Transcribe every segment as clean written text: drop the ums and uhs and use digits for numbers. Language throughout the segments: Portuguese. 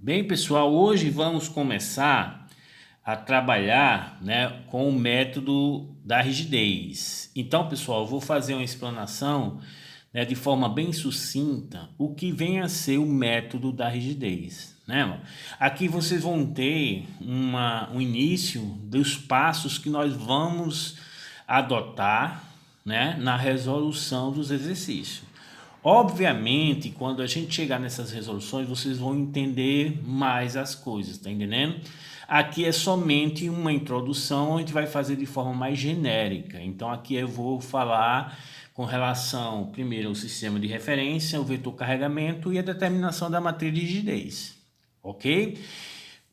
Bem, pessoal, hoje vamos começar a trabalhar, com o método da rigidez. Então, pessoal, eu vou fazer uma explanação, de forma bem sucinta, o que vem a ser o método da rigidez, né? Aqui vocês vão ter um início dos passos que nós vamos adotar, na resolução dos exercícios. Obviamente, quando a gente chegar nessas resoluções, vocês vão entender mais as coisas, tá entendendo? Aqui é somente uma introdução, a gente vai fazer de forma mais genérica. Então aqui eu vou falar com relação, primeiro, ao sistema de referência, o vetor carregamento e a determinação da matriz de rigidez, ok?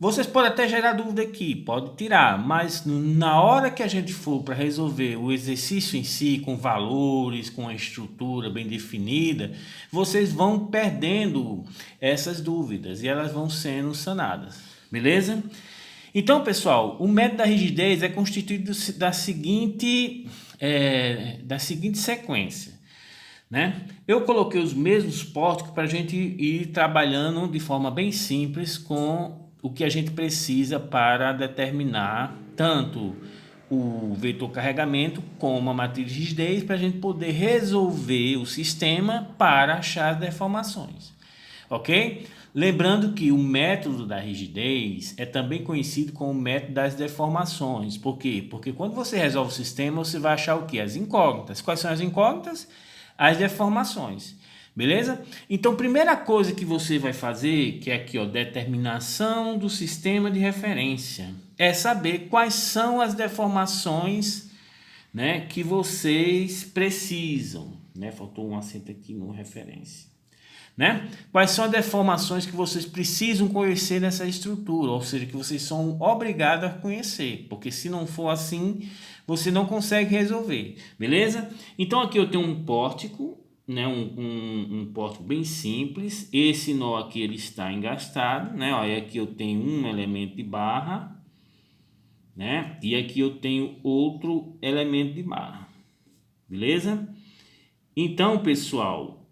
Vocês podem até gerar dúvida aqui, pode tirar, mas na hora que a gente for para resolver o exercício em si, com valores, com a estrutura bem definida, vocês vão perdendo essas dúvidas e elas vão sendo sanadas, beleza? Então, pessoal, o método da rigidez é constituído da seguinte sequência. Eu coloquei os mesmos pórticos para a gente ir trabalhando de forma bem simples com o que a gente precisa para determinar tanto o vetor carregamento como a matriz de rigidez para a gente poder resolver o sistema para achar as deformações, ok? Lembrando que o método da rigidez é também conhecido como o método das deformações. Por quê? Porque quando você resolve o sistema, você vai achar o quê? As incógnitas. Quais são as incógnitas? As deformações. Beleza? Então, primeira coisa que você vai fazer, que é aqui, ó, determinação do sistema de referência, é saber quais são as deformações, que vocês precisam. Faltou um acento aqui no referência. Quais são as deformações que vocês precisam conhecer nessa estrutura, ou seja, que vocês são obrigados a conhecer, porque se não for assim, você não consegue resolver, beleza? Então aqui eu tenho um pórtico, um pórtico bem simples. Esse nó aqui ele está engastado, e aqui eu tenho um elemento de barra, e aqui eu tenho outro elemento de barra, beleza? Então, pessoal,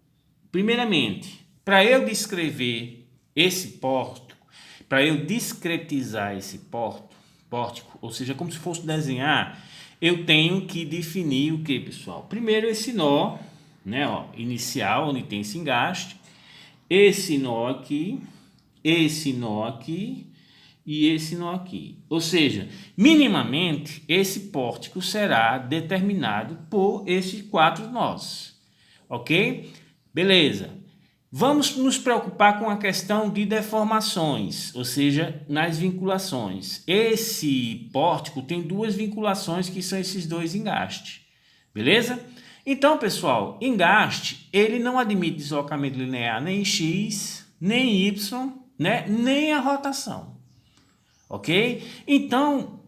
primeiramente, para eu descrever esse pórtico, para eu discretizar esse pórtico, ou seja, como se fosse desenhar, eu tenho que definir o que, pessoal? Primeiro esse nó, inicial, onde tem esse engaste, esse nó aqui e esse nó aqui. Ou seja, minimamente esse pórtico será determinado por esses 4 nós, ok? Beleza. Vamos nos preocupar com a questão de deformações, ou seja, nas vinculações. Esse pórtico tem 2 vinculações que são esses 2 engastes, beleza? Então, pessoal, engaste, ele não admite deslocamento linear nem x, nem y, nem a rotação, ok? Então,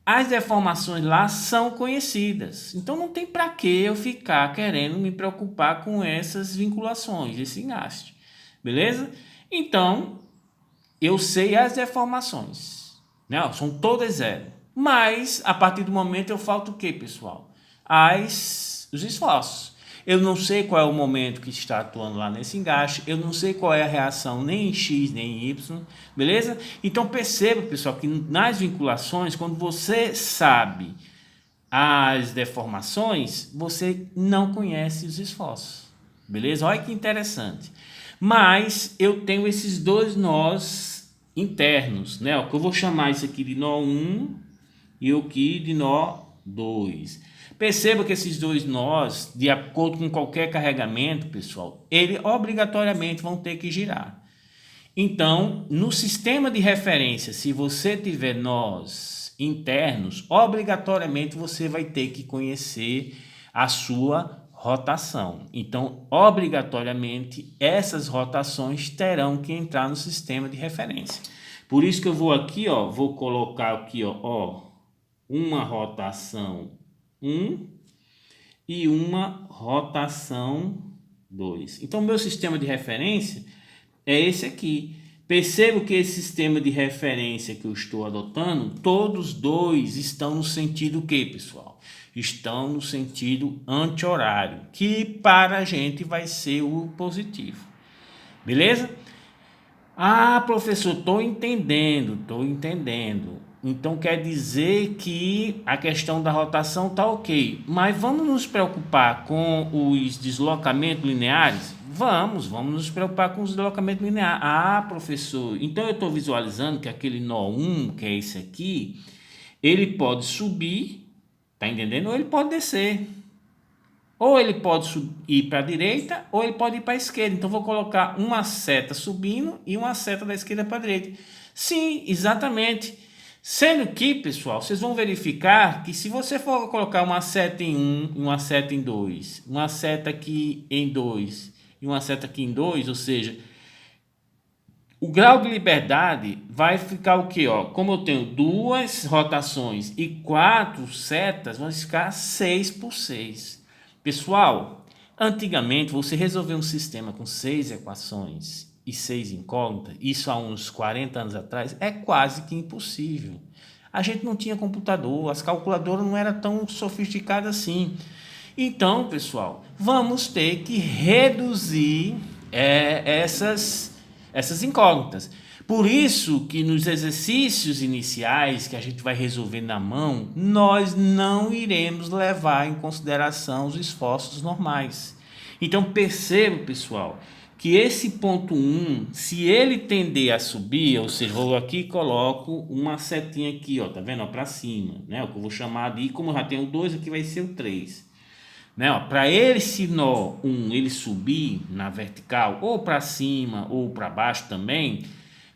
as deformações lá são conhecidas. Então, não tem para que eu ficar querendo me preocupar com essas vinculações, esse engaste, beleza? Então, eu sei as deformações, são todas zero. Mas, a partir do momento, eu falta o que, pessoal? Os esforços. Eu não sei qual é o momento que está atuando lá nesse engaste, eu não sei qual é a reação nem em X nem em Y, beleza? Então perceba, pessoal, que nas vinculações, quando você sabe as deformações, você não conhece os esforços, beleza? Olha que interessante. Mas eu tenho esses 2 nós internos, o que eu vou chamar isso aqui de nó 1 e o aqui de nó 2. Perceba que esses 2 nós, de acordo com qualquer carregamento, pessoal, eles obrigatoriamente vão ter que girar. Então, no sistema de referência, se você tiver nós internos, obrigatoriamente você vai ter que conhecer a sua rotação. Então, obrigatoriamente, essas rotações terão que entrar no sistema de referência. Por isso que eu vou aqui, vou colocar aqui, uma rotação 1 e uma rotação 2. Então, meu sistema de referência é esse aqui. Percebo que esse sistema de referência que eu estou adotando, todos 2 estão no sentido o quê, pessoal? Estão no sentido anti-horário, que para a gente vai ser o positivo. Beleza? Ah, professor, estou entendendo, estou entendendo. Então quer dizer que a questão da rotação está ok. Mas vamos nos preocupar com os deslocamentos lineares? Vamos nos preocupar com os deslocamentos lineares. Ah, professor, então eu estou visualizando que aquele nó 1, que é esse aqui, ele pode subir, tá entendendo? Ou ele pode descer. Ou ele pode ir para a direita, ou ele pode ir para a esquerda. Então, vou colocar uma seta subindo e uma seta da esquerda para a direita. Sim, exatamente. Sendo que, pessoal, vocês vão verificar que se você for colocar uma seta em 1 e uma seta em 2, uma seta aqui em 2 e uma seta aqui em 2, ou seja, o grau de liberdade vai ficar o quê? Ó? Como eu tenho duas rotações e quatro setas, vão ficar 6 por 6. Pessoal, antigamente você resolver um sistema com 6 equações e 6 incógnitas, isso há uns 40 anos atrás, é quase que impossível. A gente não tinha computador, as calculadoras não eram tão sofisticadas assim. Então, pessoal, vamos ter que reduzir essas incógnitas. Por isso que nos exercícios iniciais que a gente vai resolver na mão, nós não iremos levar em consideração os esforços normais. Então perceba, pessoal, que esse ponto 1, se ele tender a subir, ou seja, vou aqui e coloco uma setinha aqui, ó, tá vendo? Para cima, né? O que eu vou chamar de, como eu já tenho 2, aqui vai ser o 3. Né? Para esse nó 1 ele subir na vertical, ou para cima ou para baixo também,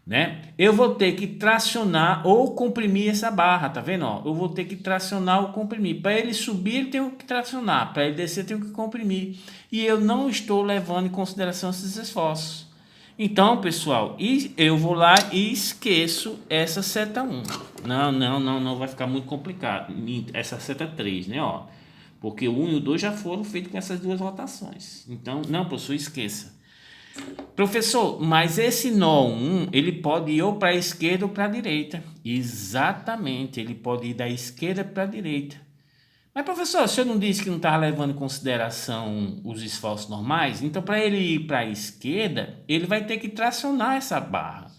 né? Eu vou ter que tracionar ou comprimir essa barra, tá vendo? Ó? Eu vou ter que tracionar ou comprimir. Para ele subir, eu tenho que tracionar. Para ele descer, eu tenho que comprimir. E eu não estou levando em consideração esses esforços. Então, pessoal, eu vou lá e esqueço essa seta 1. Não vai ficar muito complicado. Essa seta 3, né? Ó. Porque o 1 e o 2 já foram feitos com essas duas rotações. Então, não, professor, esqueça. Professor, mas esse nó 1, ele pode ir ou para a esquerda ou para a direita. Exatamente, ele pode ir da esquerda para a direita. Mas, professor, o senhor não disse que não estava levando em consideração os esforços normais? Então, para ele ir para a esquerda, ele vai ter que tracionar essa barra.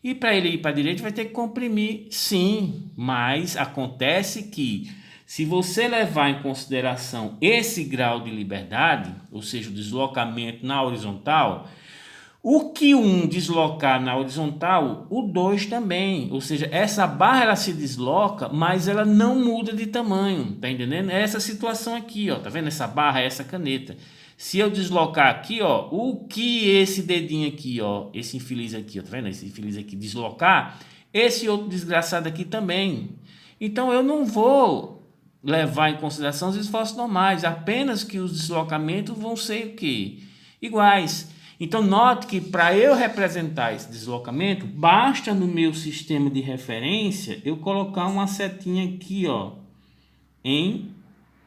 E para ele ir para a direita, vai ter que comprimir, sim. Mas acontece que, se você levar em consideração esse grau de liberdade, ou seja, o deslocamento na horizontal, o que um deslocar na horizontal, o 2 também. Ou seja, essa barra ela se desloca, mas ela não muda de tamanho. Tá entendendo? É essa situação aqui, ó. Tá vendo essa barra, essa caneta? Se eu deslocar aqui, ó, o que esse dedinho aqui, ó, esse infeliz aqui, ó, tá vendo? Esse infeliz aqui deslocar, esse outro desgraçado aqui também. Então eu não vou levar em consideração os esforços normais, apenas que os deslocamentos vão ser o quê? Iguais. Então, note que para eu representar esse deslocamento, basta no meu sistema de referência eu colocar uma setinha aqui, ó, em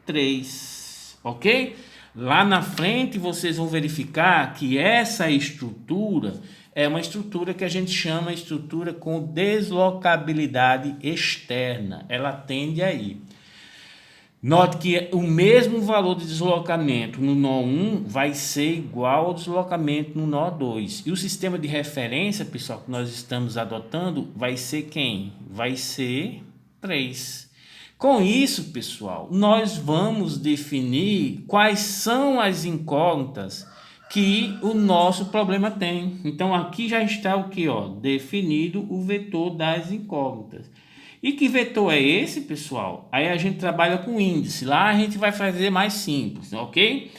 3, ok? Lá na frente vocês vão verificar que essa estrutura é uma estrutura que a gente chama de estrutura com deslocabilidade externa. Ela tende aí. Note que o mesmo valor de deslocamento no nó 1 vai ser igual ao deslocamento no nó 2. E o sistema de referência, pessoal, que nós estamos adotando, vai ser quem? Vai ser 3. Com isso, pessoal, nós vamos definir quais são as incógnitas que o nosso problema tem. Então, aqui já está o que? Definido o vetor das incógnitas. E que vetor é esse, pessoal? Aí a gente trabalha com índice. Lá a gente vai fazer mais simples, ok?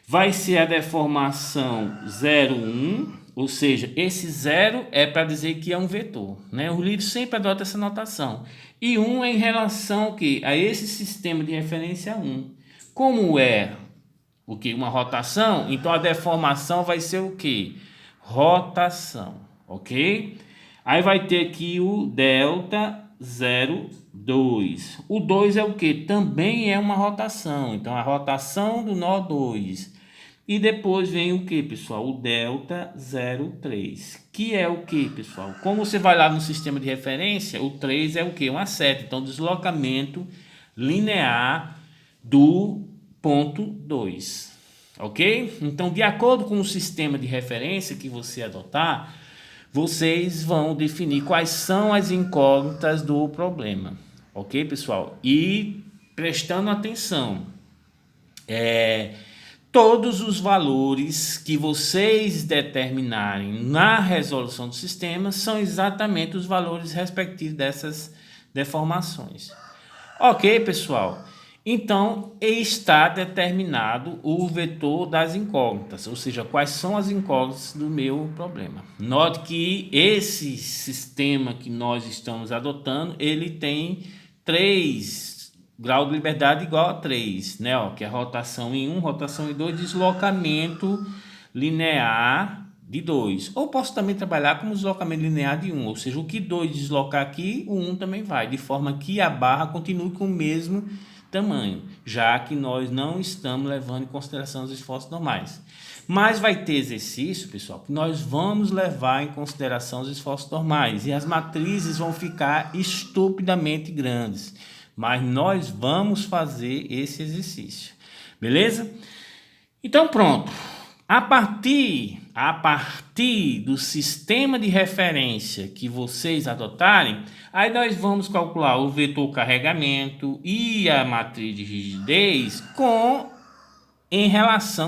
Vai ser a deformação 0,1, ou seja, esse 0 é para dizer que é um vetor, né? O livro sempre adota essa notação. E 1 é em relação ao quê? A esse sistema de referência 1. Como é o que? Uma rotação, então a deformação vai ser o quê? Rotação, ok? Aí vai ter aqui o delta 0,2. O 2 é o que? Também é uma rotação. Então, a rotação do nó 2. E depois vem o que, pessoal? O delta 0,3. Que é o que, pessoal? Como você vai lá no sistema de referência, o 3 é o que? Uma seta. Então, deslocamento linear do ponto 2. Ok? Então, de acordo com o sistema de referência que você adotar, vocês vão definir quais são as incógnitas do problema, ok, pessoal? E prestando atenção, todos os valores que vocês determinarem na resolução do sistema são exatamente os valores respectivos dessas deformações. Ok, pessoal? Então, está determinado o vetor das incógnitas, ou seja, quais são as incógnitas do meu problema. Note que esse sistema que nós estamos adotando, ele tem 3 graus de liberdade igual a 3, né? Ó, que é rotação em 1, rotação em 2, deslocamento linear de 2. Ou posso também trabalhar como deslocamento linear de 1, ou seja, o que 2 deslocar aqui, o 1 também vai, de forma que a barra continue com o mesmo tamanho, já que nós não estamos levando em consideração os esforços normais. Mas vai ter exercício, pessoal, que nós vamos levar em consideração os esforços normais e as matrizes vão ficar estupidamente grandes, mas nós vamos fazer esse exercício, beleza? Então pronto, a partir do sistema de referência que vocês adotarem, aí nós vamos calcular o vetor carregamento e a matriz de rigidez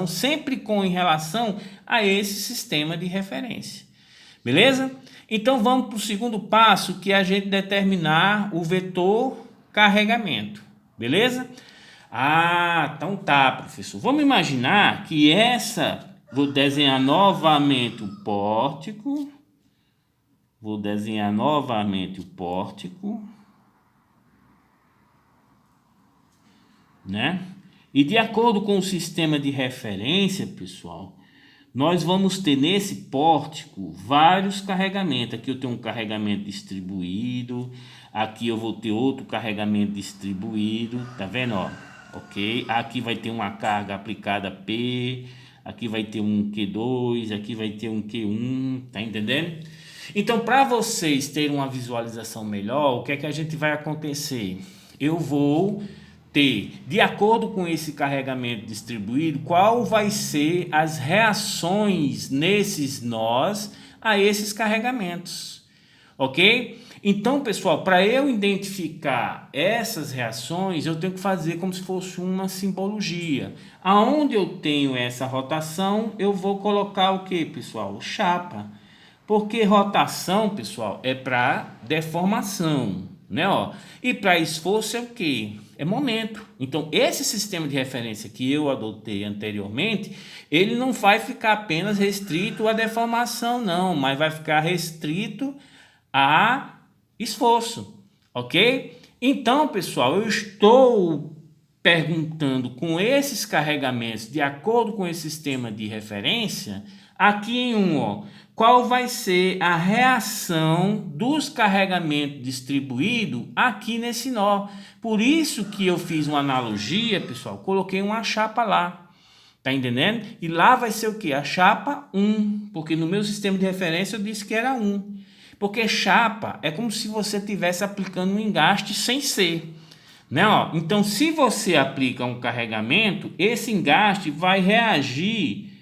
sempre em relação a esse sistema de referência. Beleza? Então vamos para o segundo passo, que é a gente determinar o vetor carregamento. Beleza? Ah, então tá, professor. Vamos imaginar que vou desenhar novamente o pórtico. Né? E de acordo com o sistema de referência, pessoal, nós vamos ter nesse pórtico vários carregamentos. Aqui eu tenho um carregamento distribuído, aqui eu vou ter outro carregamento distribuído, tá vendo, ó? Ok? Aqui vai ter uma carga aplicada P, aqui vai ter um Q2, aqui vai ter um Q1, tá entendendo? Então, para vocês terem uma visualização melhor, o que é que a gente vai acontecer? Eu vou ter, de acordo com esse carregamento distribuído, qual vai ser as reações nesses nós a esses carregamentos, ok? Então, pessoal, para eu identificar essas reações, eu tenho que fazer como se fosse uma simbologia. Aonde eu tenho essa rotação, eu vou colocar o que, pessoal? Chapa. Porque rotação, pessoal, é para deformação, né? Ó. E para esforço é o quê? É momento. Então, esse sistema de referência que eu adotei anteriormente, ele não vai ficar apenas restrito à deformação, não, mas vai ficar restrito a esforço, ok? Então, pessoal, eu estou perguntando com esses carregamentos, de acordo com esse sistema de referência, aqui em ó, qual vai ser a reação dos carregamentos distribuídos aqui nesse nó. Por isso que eu fiz uma analogia, pessoal, coloquei uma chapa lá, tá entendendo? E lá vai ser o que? A chapa 1, porque no meu sistema de referência eu disse que era 1. Porque chapa é como se você estivesse aplicando um engaste sem ser, né? Ó, então, se você aplica um carregamento, esse engaste vai reagir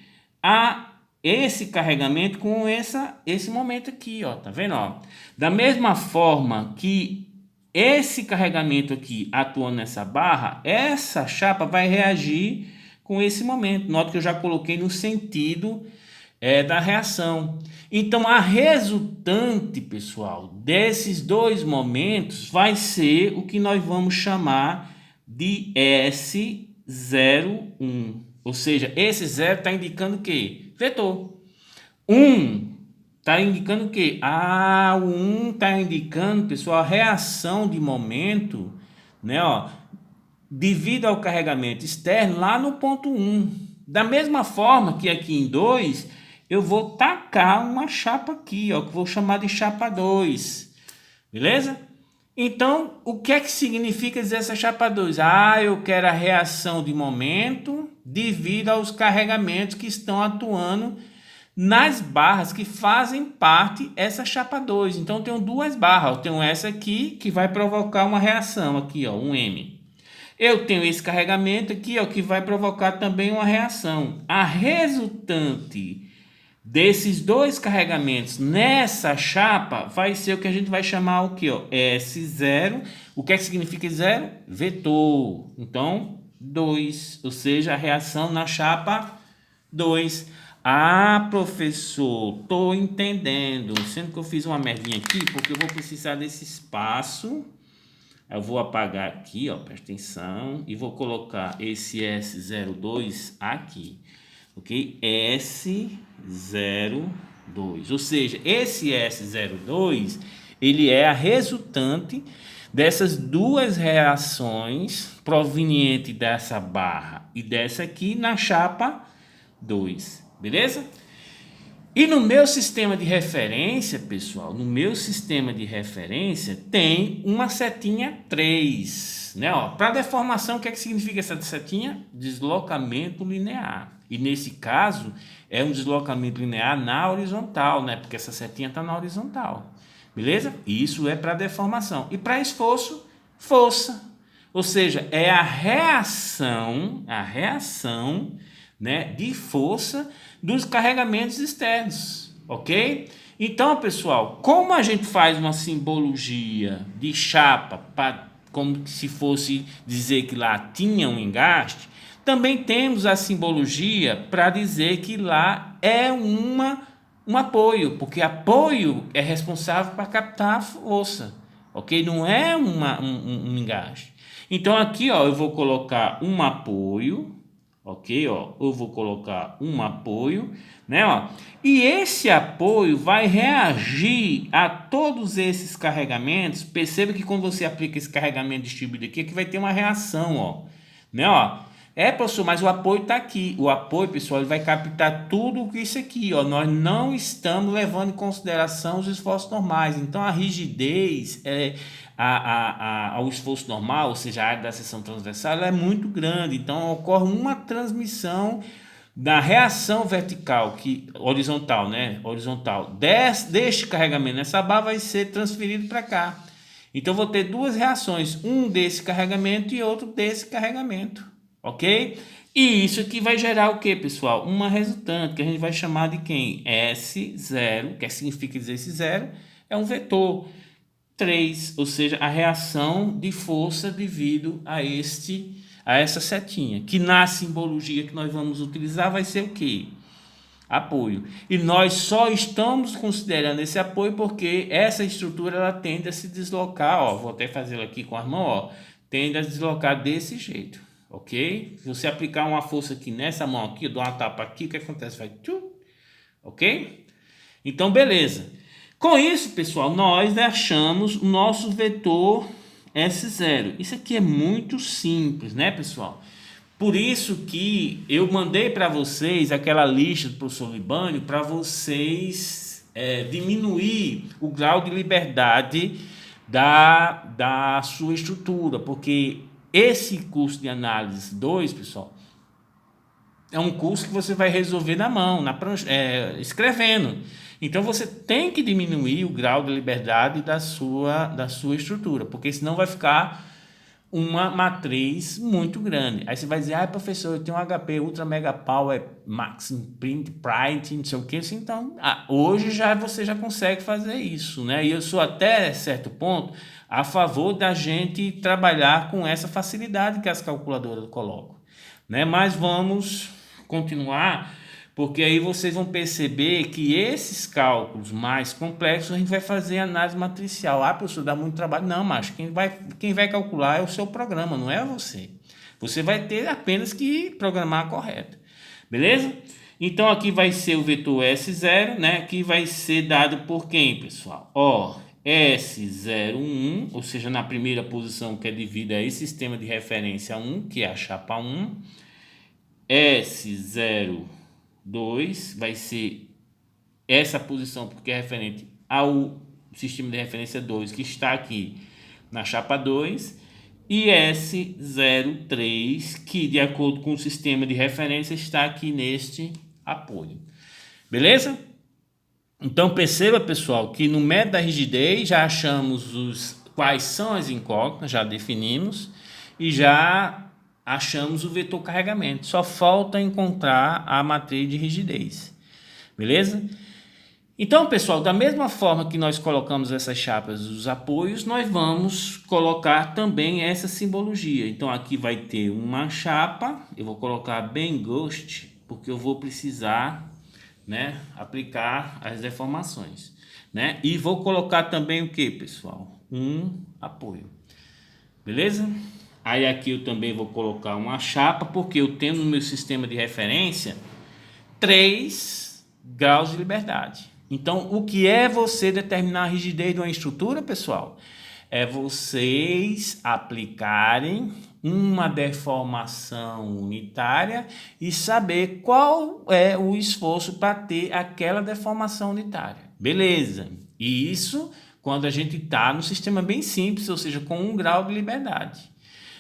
a esse carregamento com esse momento aqui, ó, tá vendo? Ó? Da mesma forma que esse carregamento aqui atuando nessa barra, essa chapa vai reagir com esse momento. Nota que eu já coloquei no sentido da reação. Então, a resultante, pessoal, desses dois momentos vai ser o que nós vamos chamar de S01. Ou seja, esse 0 está indicando o quê? Vetor. 1 está indicando o quê? O 1 está indicando, pessoal, a reação de momento, né, ó, devido ao carregamento externo lá no ponto 1. Da mesma forma que aqui em 2, eu vou tacar uma chapa aqui, ó, que vou chamar de chapa 2. Beleza? Então, o que é que significa dizer essa chapa 2? Eu quero a reação de momento devido aos carregamentos que estão atuando nas barras que fazem parte essa chapa 2. Então, eu tenho duas barras. Eu tenho essa aqui que vai provocar uma reação aqui, ó, um M. Eu tenho esse carregamento aqui, ó, que vai provocar também uma reação. A resultante desses dois carregamentos nessa chapa vai ser o que a gente vai chamar o que? S0. O que é que significa 0? Vetor. Então, 2, ou seja, a reação na chapa 2. Ah, professor, tô entendendo. Sendo que eu fiz uma merdinha aqui, porque eu vou precisar desse espaço. Eu vou apagar aqui, presta atenção, e vou colocar esse S02 aqui, ok? S02, ou seja, esse S02, ele é a resultante dessas duas reações provenientes dessa barra e dessa aqui na chapa 2, beleza? E no meu sistema de referência, pessoal, no meu sistema de referência tem uma setinha 3, né? Para deformação, o que é que significa essa setinha? Deslocamento linear. E nesse caso, é um deslocamento linear na horizontal, né? Porque essa setinha está na horizontal, beleza? Isso é para deformação. E para esforço, força. Ou seja, é a reação, né, de força dos carregamentos externos, ok? Então, pessoal, como a gente faz uma simbologia de chapa, como se fosse dizer que lá tinha um engaste, também temos a simbologia para dizer que lá é um apoio, porque apoio é responsável para captar a força, ok? Não é um engaste. Então, aqui, eu vou colocar um apoio, ok, eu vou colocar um apoio, né, e esse apoio vai reagir a todos esses carregamentos. Perceba que quando você aplica esse carregamento distribuído aqui, que vai ter uma reação, né, professor, mas o apoio está aqui. O apoio, pessoal, ele vai captar tudo isso aqui, nós não estamos levando em consideração os esforços normais. Então, a rigidez ao esforço normal, ou seja, a área da seção transversal, ela é muito grande. Então, ocorre uma transmissão da reação vertical, horizontal, né? Horizontal deste carregamento nessa barra vai ser transferido para cá. Então, vou ter duas reações, um desse carregamento e outro desse carregamento, ok? E isso aqui vai gerar o que, pessoal? Uma resultante, que a gente vai chamar de quem? S0, que significa dizer esse zero, é um vetor 3, ou seja, a reação de força devido a essa setinha, que na simbologia que nós vamos utilizar vai ser o quê? Apoio. E nós só estamos considerando esse apoio porque essa estrutura ela tende a se deslocar, vou até fazê-lo aqui com as mãos, tende a se deslocar desse jeito, ok? Se você aplicar uma força aqui nessa mão aqui, eu dou uma tapa aqui, o que acontece? Vai, ok? Então, beleza. Com isso, pessoal, nós achamos o nosso vetor S0. Isso aqui é muito simples, né, pessoal? Por isso que eu mandei para vocês aquela lista do professor Libânio para vocês diminuir o grau de liberdade da sua estrutura, porque esse curso de análise 2, pessoal, é um curso que você vai resolver na mão, escrevendo. Então, você tem que diminuir o grau de liberdade da sua estrutura, porque senão vai ficar uma matriz muito grande. Aí você vai dizer, professor, eu tenho um HP Ultra Mega Power Max Print, não sei o que. Então, hoje você já consegue fazer isso, né? E eu sou até certo ponto a favor da gente trabalhar com essa facilidade que as calculadoras colocam, né? Mas vamos continuar, porque aí vocês vão perceber que esses cálculos mais complexos a gente vai fazer análise matricial. Professor, dá muito trabalho. Não, mas quem vai calcular é o seu programa, não é você. Você vai ter apenas que programar correto. Beleza? Então, aqui vai ser o vetor S0, né? Que vai ser dado por quem, pessoal? S01, ou seja, na primeira posição que é devido a esse sistema de referência 1, que é a chapa 1. S02 vai ser essa posição porque é referente ao sistema de referência 2 que está aqui na chapa 2, e S03 que de acordo com o sistema de referência está aqui neste apoio. Beleza? Então perceba, pessoal, que no método da rigidez já achamos quais são as incógnitas, já definimos e já achamos o vetor carregamento. Só falta encontrar a matriz de rigidez. Beleza? Então, pessoal, da mesma forma que nós colocamos essas chapas dos apoios, nós vamos colocar também essa simbologia. Então, aqui vai ter uma chapa, eu vou colocar bem Ghost, porque eu vou precisar, né, aplicar as deformações, né? E vou colocar também o que, pessoal? Um apoio. Beleza? Aí aqui eu também vou colocar uma chapa, porque eu tenho no meu sistema de referência 3 graus de liberdade. Então, o que é você determinar a rigidez de uma estrutura, pessoal? É vocês aplicarem uma deformação unitária e saber qual é o esforço para ter aquela deformação unitária. Beleza. E isso quando a gente está no sistema bem simples, ou seja, com 1 grau de liberdade.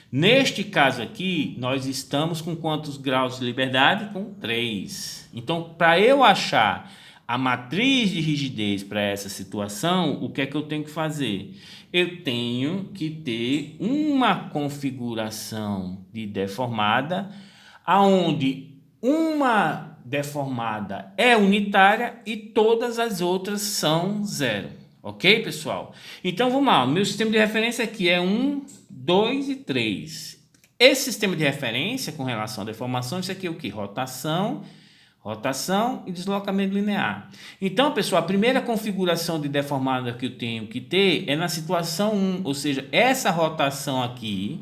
Neste caso aqui, nós estamos com quantos graus de liberdade? Com 3. Então, para eu achar a matriz de rigidez para essa situação, o que é que eu tenho que fazer? Eu tenho que ter uma configuração de deformada, aonde uma deformada é unitária e todas as outras são zero. Ok, pessoal? Então, vamos lá. O meu sistema de referência aqui é 1, 2 e 3. Esse sistema de referência com relação à deformação, isso aqui é o que? Rotação e deslocamento linear. Então, pessoal, a primeira configuração de deformada que eu tenho que ter é na situação 1, ou seja, essa rotação aqui,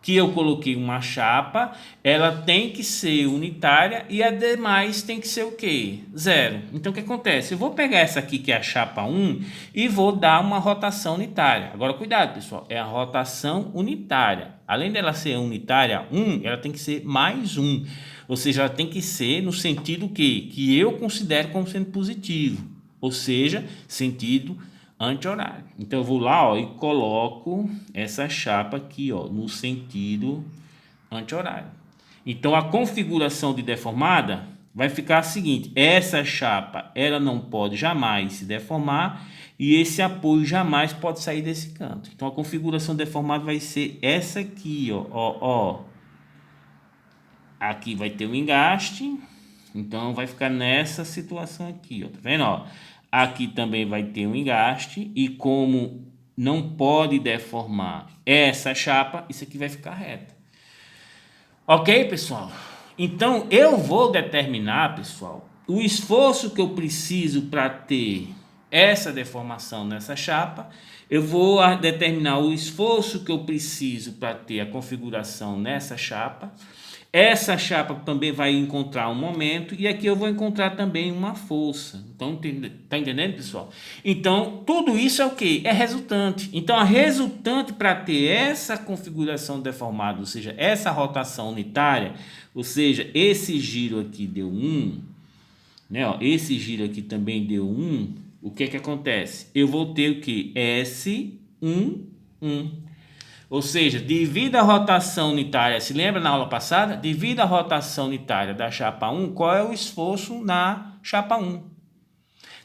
que eu coloquei uma chapa, ela tem que ser unitária e a demais tem que ser o quê? Zero. Então, o que acontece? Eu vou pegar essa aqui, que é a chapa 1, e vou dar uma rotação unitária. Agora, cuidado, pessoal, é a rotação unitária. Além dela ser unitária 1, ela tem que ser mais 1. Ou seja, ela tem que ser no sentido que eu considero como sendo positivo. Ou seja, sentido anti-horário. Então eu vou lá, ó, e coloco essa chapa aqui, ó, no sentido anti-horário. Então a configuração de deformada vai ficar a seguinte: essa chapa, ela não pode jamais se deformar e esse apoio jamais pode sair desse canto. Então a configuração deformada vai ser essa aqui, ó. Aqui vai ter um engaste, então vai ficar nessa situação aqui, ó, tá vendo, ó? Aqui também vai ter um engaste e como não pode deformar essa chapa, isso aqui vai ficar reto. Ok, pessoal? Então, eu vou determinar, pessoal, o esforço que eu preciso para ter essa deformação nessa chapa. Eu vou determinar o esforço que eu preciso para ter a configuração nessa chapa. Essa chapa também vai encontrar um momento e aqui eu vou encontrar também uma força. Então, tá entendendo, pessoal? Então, tudo isso é o quê? É resultante. Então, a resultante para ter essa configuração deformada, ou seja, essa rotação unitária, ou seja, esse giro aqui deu 1, né? Ó, esse giro aqui também deu 1. O que é que acontece? Eu vou ter o que? S1, 1. Ou seja, devido à rotação unitária, se lembra na aula passada? Devido à rotação unitária da chapa 1, qual é o esforço na chapa 1?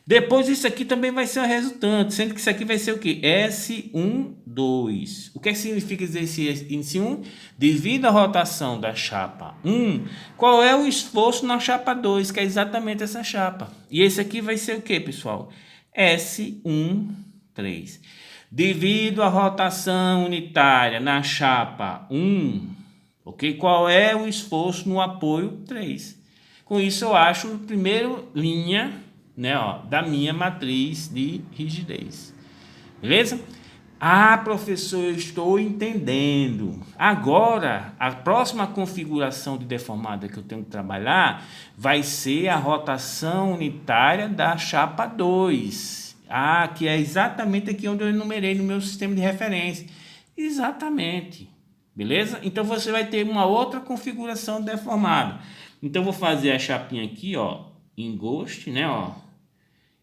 Depois isso aqui também vai ser a resultante, sendo que isso aqui vai ser o quê? S1, 2. O que significa esse S1? Devido à rotação da chapa 1, qual é o esforço na chapa 2, que é exatamente essa chapa? E esse aqui vai ser o quê, pessoal? S1, 3. Devido à rotação unitária na chapa 1, ok? Qual é o esforço no apoio 3? Com isso eu acho a primeira linha, né, ó, da minha matriz de rigidez. Beleza? Ah, professor, eu estou entendendo. Agora, a próxima configuração de deformada que eu tenho que trabalhar vai ser a rotação unitária da chapa 2. Ah, que é exatamente aqui onde eu enumerei no meu sistema de referência. Exatamente. Beleza? Então, você vai ter uma outra configuração deformada. Então, eu vou fazer a chapinha aqui, ó, em Ghost, né, ó.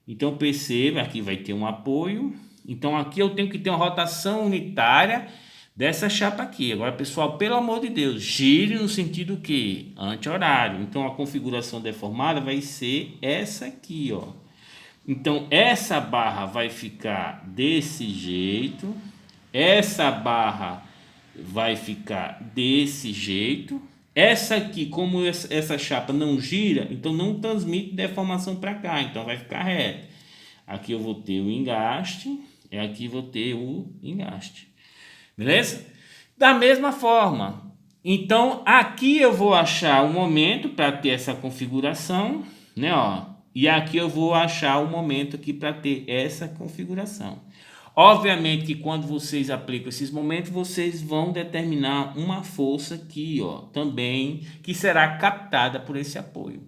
Então, perceba, aqui vai ter um apoio. Então, aqui eu tenho que ter uma rotação unitária dessa chapa aqui. Agora, pessoal, pelo amor de Deus, gire no sentido que? Anti-horário. Então, a configuração deformada vai ser essa aqui, ó. Então, essa barra vai ficar desse jeito, essa barra vai ficar desse jeito, Essa aqui, como essa chapa não gira, então não transmite deformação para cá, então vai ficar reto. Aqui eu vou ter o engaste, e aqui vou ter o engaste. Beleza? Da mesma forma, então aqui eu vou achar o momento para ter essa configuração, né, ó? E aqui eu vou achar o momento aqui para ter essa configuração. Obviamente que quando vocês aplicam esses momentos, vocês vão determinar uma força aqui, ó, também, que será captada por esse apoio.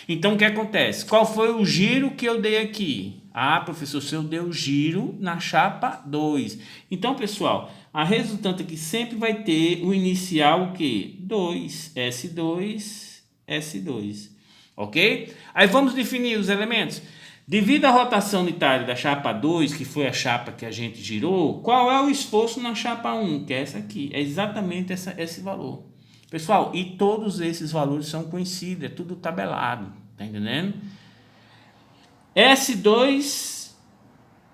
Então, o que acontece? Qual foi o giro que eu dei aqui? Ah, professor, se eu dei o giro na chapa 2. Então, pessoal, a resultante aqui sempre vai ter o inicial o quê? 2, S2, S2. Ok? Aí vamos definir os elementos. Devido à rotação unitária da chapa 2, que foi a chapa que a gente girou, qual é o esforço na chapa 1? Que é essa aqui. É exatamente esse valor. Pessoal, e todos esses valores são conhecidos, é tudo tabelado. Tá entendendo? S2,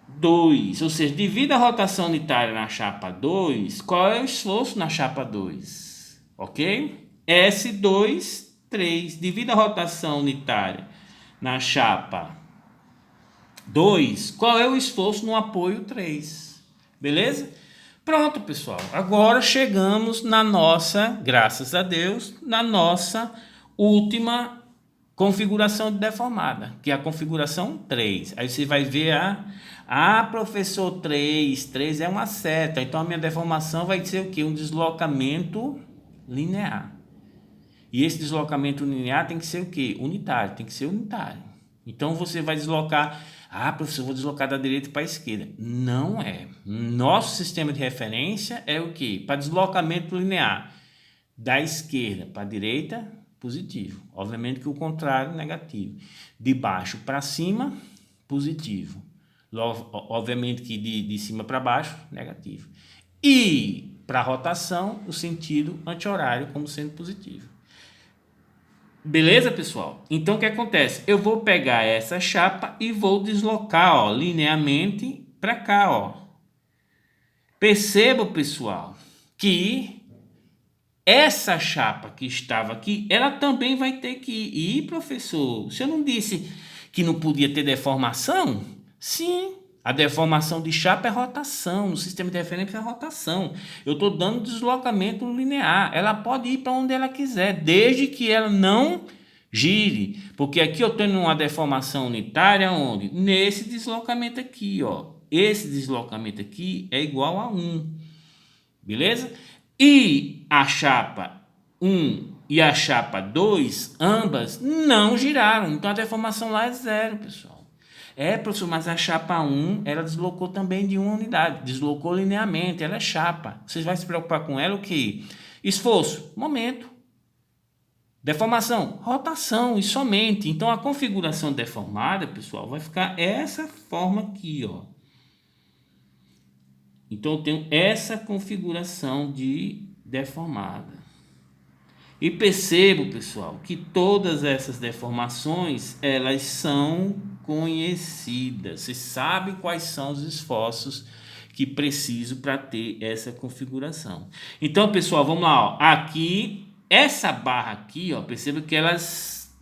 2. Ou seja, devido à rotação unitária na chapa 2, qual é o esforço na chapa 2? Ok? S2, 3. Devido à rotação unitária na chapa 2, qual é o esforço no apoio 3? Beleza? Pronto, pessoal. Agora chegamos na nossa, graças a Deus, na nossa última configuração de deformada, que é a configuração 3. Aí você vai ver professor, 3 é uma seta. Então a minha deformação vai ser o quê? Um deslocamento linear. E esse deslocamento linear tem que ser o quê? Unitário, tem que ser unitário. Então você vai deslocar, professor, eu vou deslocar da direita para a esquerda. Não é. Nosso sistema de referência é o quê? Para deslocamento linear. Da esquerda para a direita, positivo. Obviamente que o contrário, negativo. De baixo para cima, positivo. Obviamente que de cima para baixo, negativo. E para a rotação, o sentido anti-horário como sendo positivo. Beleza, pessoal? Então, o que acontece? Eu vou pegar essa chapa e vou deslocar, ó, linearmente para cá, ó. Perceba, pessoal, que essa chapa que estava aqui, ela também vai ter que ir. E, professor, você não disse que não podia ter deformação? Sim, a deformação de chapa é rotação. No sistema de referência é rotação. Eu estou dando deslocamento linear. Ela pode ir para onde ela quiser, desde que ela não gire. Porque aqui eu tenho uma deformação unitária, onde? Nesse deslocamento aqui, ó. Esse deslocamento aqui é igual a 1. Beleza? E a chapa 1 e a chapa 2, ambas não giraram. Então a deformação lá é 0, pessoal. Professor, mas a chapa 1, ela deslocou também de uma unidade. Deslocou linearmente, ela é chapa. Vocês vão se preocupar com ela o quê? Esforço, momento. Deformação, rotação e somente. Então a configuração deformada, pessoal, vai ficar essa forma aqui, ó. Então eu tenho essa configuração de deformada. E percebo, pessoal, que todas essas deformações, elas são conhecidas. Você sabe quais são os esforços que preciso para ter essa configuração. Então, pessoal, vamos lá, ó. Aqui, essa barra aqui, ó, perceba que elas...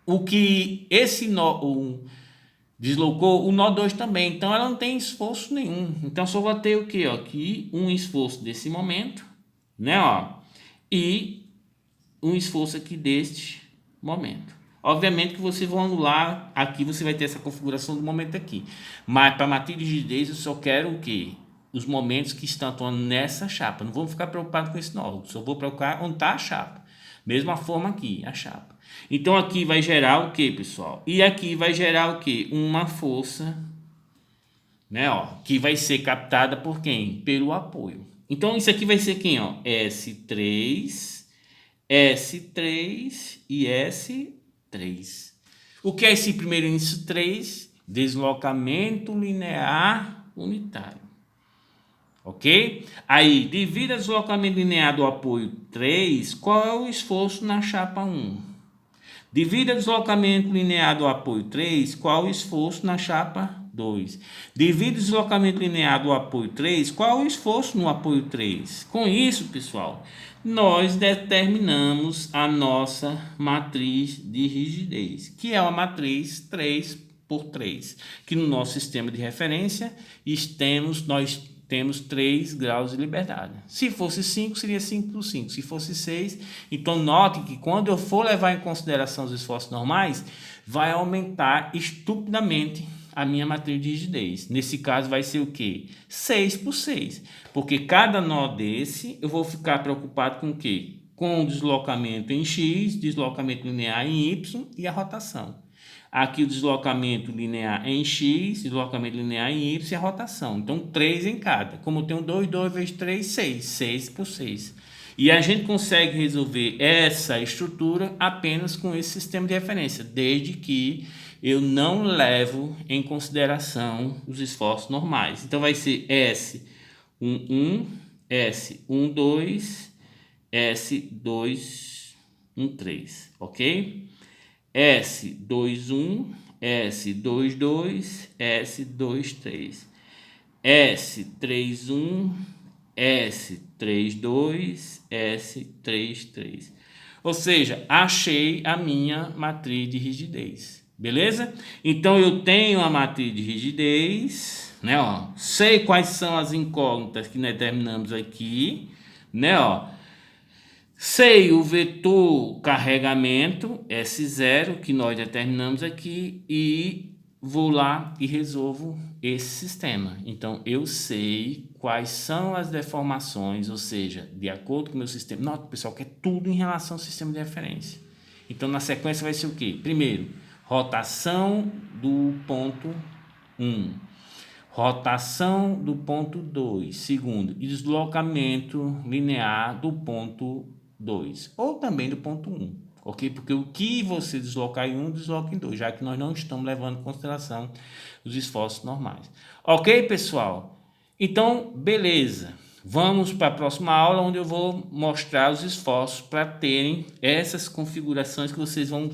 O que esse nó... deslocou o nó 2 também, então ela não tem esforço nenhum. Então só vou ter o que? Aqui um esforço desse momento, né? Ó, e um esforço aqui deste momento. Obviamente que vocês vão anular, aqui você vai ter essa configuração do momento aqui. Mas para matriz de rigidez eu só quero o que? Os momentos que estão atuando nessa chapa. Não vou ficar preocupado com esse nó, só vou preocupar onde está a chapa. Mesma forma aqui, a chapa. Então aqui vai gerar o que, pessoal? E aqui vai gerar o que? Uma força, né, ó, que vai ser captada por quem? Pelo apoio. Então isso aqui vai ser quem, ó? S3, S3 e S3. O que é esse primeiro início 3? Deslocamento linear unitário. Ok? Aí, devido ao deslocamento linear do apoio 3, qual é o esforço na chapa 1? Devido ao deslocamento linear do apoio 3, qual o esforço na chapa 2? Devido ao deslocamento linear do apoio 3, qual o esforço no apoio 3? Com isso, pessoal, nós determinamos a nossa matriz de rigidez, que é uma matriz 3x3, que no nosso sistema de referência nós temos 3 graus de liberdade. Se fosse 5, seria 5x5. Se fosse 6, então note que quando eu for levar em consideração os esforços normais, vai aumentar estupidamente a minha matriz de rigidez. Nesse caso vai ser o quê? 6x6. Porque cada nó desse eu vou ficar preocupado com o quê? Com o deslocamento em X, deslocamento linear em Y e a rotação. Aqui o deslocamento linear em X, deslocamento linear em Y e a rotação. Então 3 em cada. Como eu tenho 2 vezes 3, 6. 6x6. E a gente consegue resolver essa estrutura apenas com esse sistema de referência, desde que eu não levo em consideração os esforços normais. Então vai ser S11, S12, S213, ok? S21, S22, S23, S31, S32, S33. Ou seja, achei a minha matriz de rigidez. Beleza? Então eu tenho a matriz de rigidez, né, ó. Sei quais são as incógnitas que determinamos aqui, né, ó. Sei o vetor carregamento S0 que nós determinamos aqui e vou lá e resolvo esse sistema. Então eu sei quais são as deformações, ou seja, de acordo com o meu sistema. Nota, pessoal, que é tudo em relação ao sistema de referência. Então na sequência vai ser o quê? Primeiro, rotação do ponto 1. Rotação do ponto 2. Segundo, deslocamento linear do ponto 2. Ou também do ponto 1. Ok? Porque o que você deslocar em 1, desloca em 2. Já que nós não estamos levando em consideração os esforços normais. Ok, pessoal? Então, beleza. Vamos para a próxima aula, onde eu vou mostrar os esforços para terem essas configurações que vocês vão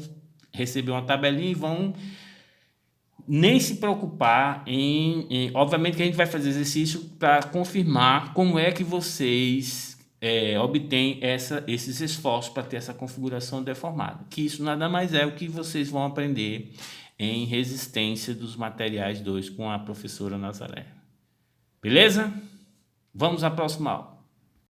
receber uma tabelinha e vão nem se preocupar obviamente que a gente vai fazer exercício para confirmar como é que vocês obtêm esses esforços para ter essa configuração deformada. Que isso nada mais é o que vocês vão aprender em resistência dos materiais 2 com a professora Nazaré. Beleza? Vamos à próxima aula.